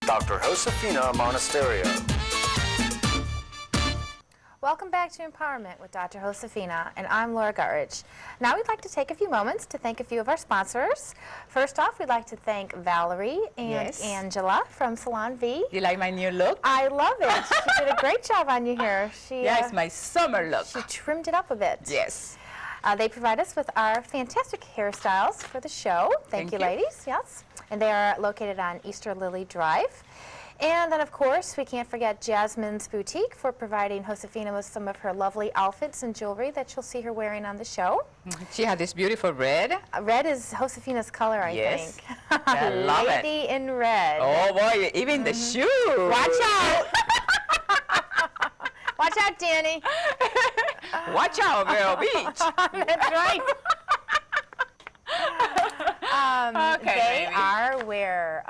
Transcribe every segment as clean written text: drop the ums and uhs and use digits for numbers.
Dr. Josefina Monasterio. Welcome back to Empowerment with Dr. Josefina, and I'm Laura Guttridge. Now we'd like to take a few moments to thank a few of our sponsors. First off, we'd like to thank Valerie and Angela from Salon V. You like my new look? I love it. She did a great job on your hair. It's my summer look. She trimmed it up a bit. Yes. They provide us with our fantastic hairstyles for the show. Thank you, ladies. Yes. And they are located on Easter Lily Drive. And then, of course, we can't forget Jasmine's Boutique for providing Josefina with some of her lovely outfits and jewelry that you'll see her wearing on the show. She had this beautiful red. Red is Josefina's color, I think. I love it. Lady in red. Oh, boy, even the shoe. Watch out. Watch out, Danny. Watch out, Vero Beach. That's right. They are where?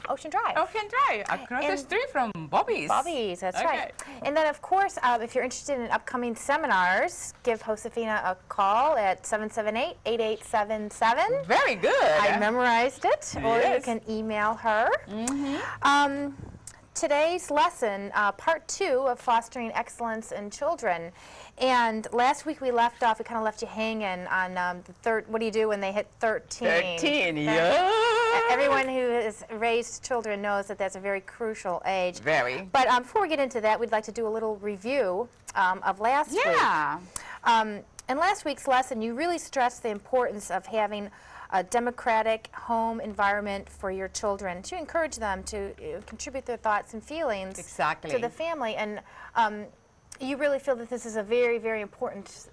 Ocean Drive. Ocean Drive, across the street from Bobby's. Bobby's, that's right. And then, of course, if you're interested in upcoming seminars, give Josefina a call at 778-8877. Very good. I memorized it. Or you can email her. Today's lesson, part 2 of Fostering Excellence in Children. And last week we left off, we kind of left you hanging on the third, what do you do when they hit 13? 13, yeah. Everyone who has raised children knows that that's a very crucial age. Very. But before we get into that, we'd like to do a little review of last week. Yeah. In last week's lesson, you really stressed the importance of having a democratic home environment for your children to encourage them to contribute their thoughts and feelings to the family. And you really feel that this is a very, very important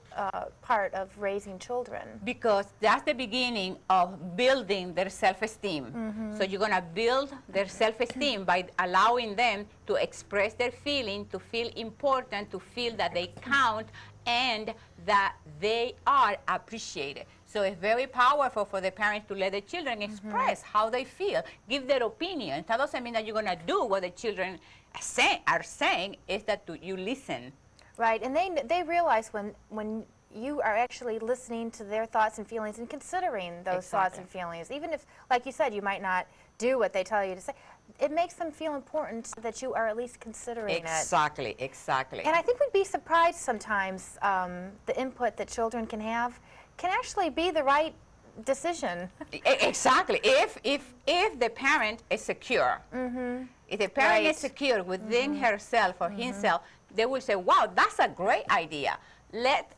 part of raising children. Because that's the beginning of building their self-esteem. So you're going to build their self-esteem by allowing them to express their feeling, to feel important, to feel that they count, and that they are appreciated. So it's very powerful for the parents to let the children express how they feel, give their opinions. That doesn't mean that you're going to do what the children are saying, is that you listen. Right, and they realize when you are actually listening to their thoughts and feelings and considering those thoughts and feelings, even if, like you said, you might not do what they tell you to say, it makes them feel important that you are at least considering it. Exactly. And I think we'd be surprised sometimes the input that children can have can actually be the right decision. Exactly. If the parent is secure, if the parent is secure within herself or himself, they will say, wow, that's a great idea. Let's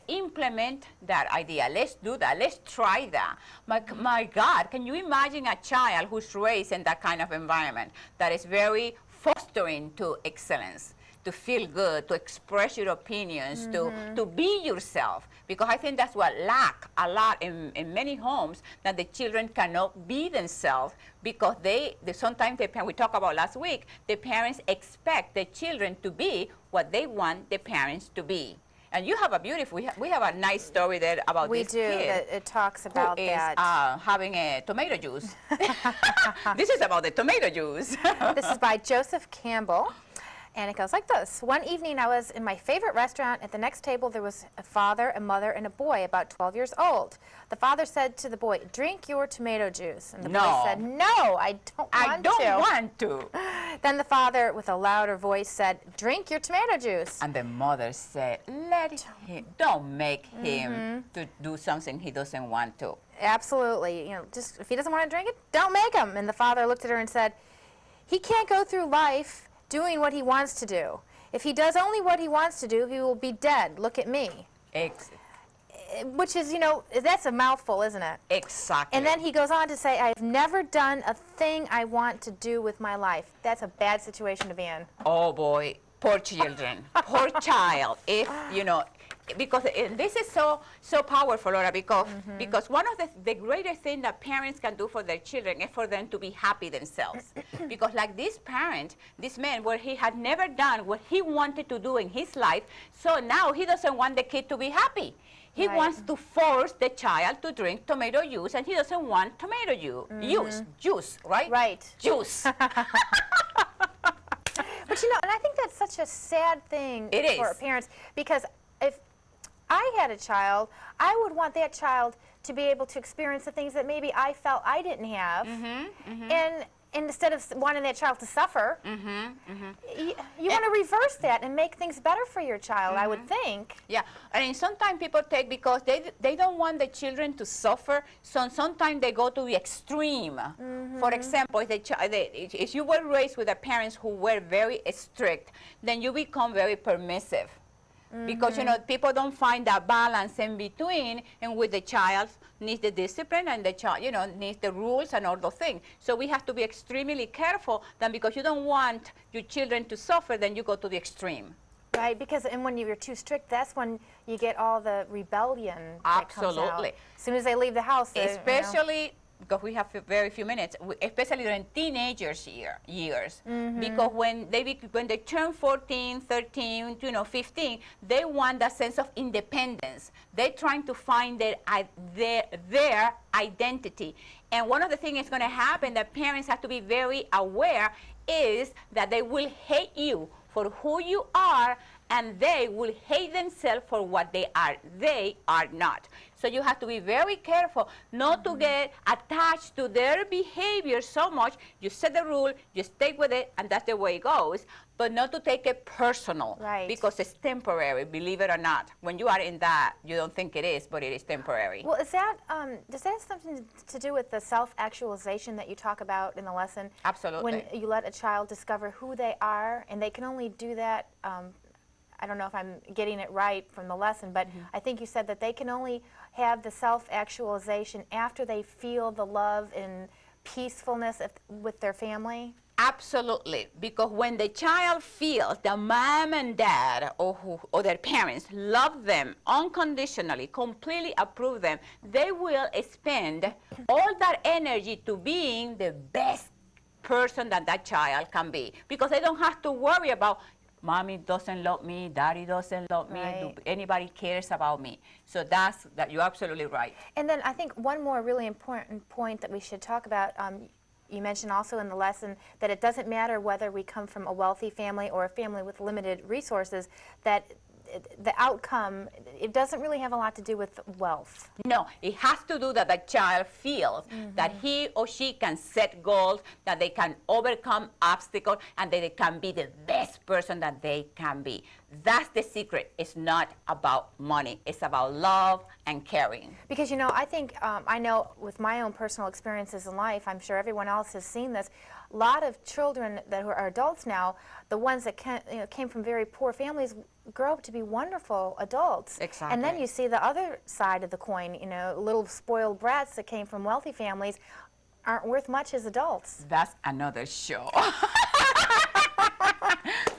implement that idea. Let's do that. Let's try that. My God, can you imagine a child who's raised in that kind of environment that is very fostering to excellence, to feel good, to express your opinions, to be yourself? Because I think that's what lack a lot in many homes, that the children cannot be themselves because sometimes we talked about last week, the parents expect the children to be what they want the parents to be. And you have a beautiful, we have a nice story there about this kid. We do, it talks about that. Having a tomato juice. This is about the tomato juice. This is by Joseph Campbell. And it goes like this. One evening I was in my favorite restaurant. At the next table there was a father, a mother, and a boy about 12 years old. The father said to the boy, "Drink your tomato juice." And the boy said, "No, I don't want to." Then the father, with a louder voice, said, "Drink your tomato juice." And the mother said, don't make him to do something he doesn't want to. Absolutely. You know, just if he doesn't want to drink it, don't make him. And the father looked at her and said, "He can't go through life doing what he wants to do. If he does only what he wants to do, he will be dead. Look at me." Which is, you know, that's a mouthful, isn't it? Exactly. And then he goes on to say, "I've never done a thing I want to do with my life." That's a bad situation to be in. Oh boy, poor children, poor child. If, you know, because this is so powerful, Laura, because one of the greatest things that parents can do for their children is for them to be happy themselves. Because like this parent, this man, where he had never done what he wanted to do in his life, so now he doesn't want the kid to be happy. He wants to force the child to drink tomato juice, and he doesn't want tomato juice, right? Right. Juice. But you know, and I think that's such a sad thing for parents, because if I had a child, I would want that child to be able to experience the things that maybe I felt I didn't have. And instead of wanting that child to suffer, you want to reverse that and make things better for your child, I would think. Yeah, and sometimes people take, because they don't want the children to suffer, so sometimes they go to the extreme. For example, if you were raised with parents who were very strict, then you become very permissive. Because, you know, people don't find that balance in between, and with the child needs the discipline, and the child, you know, needs the rules and all those things. So we have to be extremely careful that because you don't want your children to suffer, then you go to the extreme. Right, because and when you're too strict, that's when you get all the rebellion that comes out. Absolutely. As soon as they leave the house, Especially, because we have very few minutes, especially during teenagers years, because when they turn 14, 13, 15, they want that sense of independence. They're trying to find their identity. And one of the things that's going to happen that parents have to be very aware is that they will hate you for who you are, and they will hate themselves for what they are. They are not. So you have to be very careful not to get attached to their behavior so much. You set the rule, you stick with it, and that's the way it goes. But not to take it personal, right? Because it's temporary, believe it or not. When you are in that, you don't think it is, but it is temporary. Well, is that, does that have something to do with the self-actualization that you talk about in the lesson? Absolutely. When you let a child discover who they are, and they can only do that, I don't know if I'm getting it right from the lesson, but I think you said that they can only have the self-actualization after they feel the love and peacefulness with their family? Absolutely, because when the child feels that mom and dad or their parents love them unconditionally, completely approve them, they will spend all that energy to being the best person that child can be, because they don't have to worry about mommy doesn't love me, daddy doesn't love me, anybody cares about me. So that you're absolutely right. And then I think one more really important point that we should talk about, you mentioned also in the lesson that it doesn't matter whether we come from a wealthy family or a family with limited resources, that the outcome, it doesn't really have a lot to do with wealth. No, it has to do that the child feels that he or she can set goals, that they can overcome obstacles, and that they can be the best person that they can be. That's the secret. It's not about money. It's about love and caring. Because, you know, I think, I know with my own personal experiences in life, I'm sure everyone else has seen this, a lot of children that are adults now, the ones that came from very poor families, grow up to be wonderful adults. Exactly. And then you see the other side of the coin, you know, little spoiled brats that came from wealthy families aren't worth much as adults. That's another show.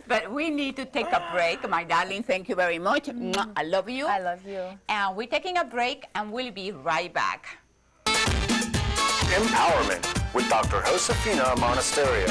But we need to take a break. My darling, thank you very much. I love you. I love you. And we're taking a break, and we'll be right back. Empowerment with Dr. Josefina Monasterio.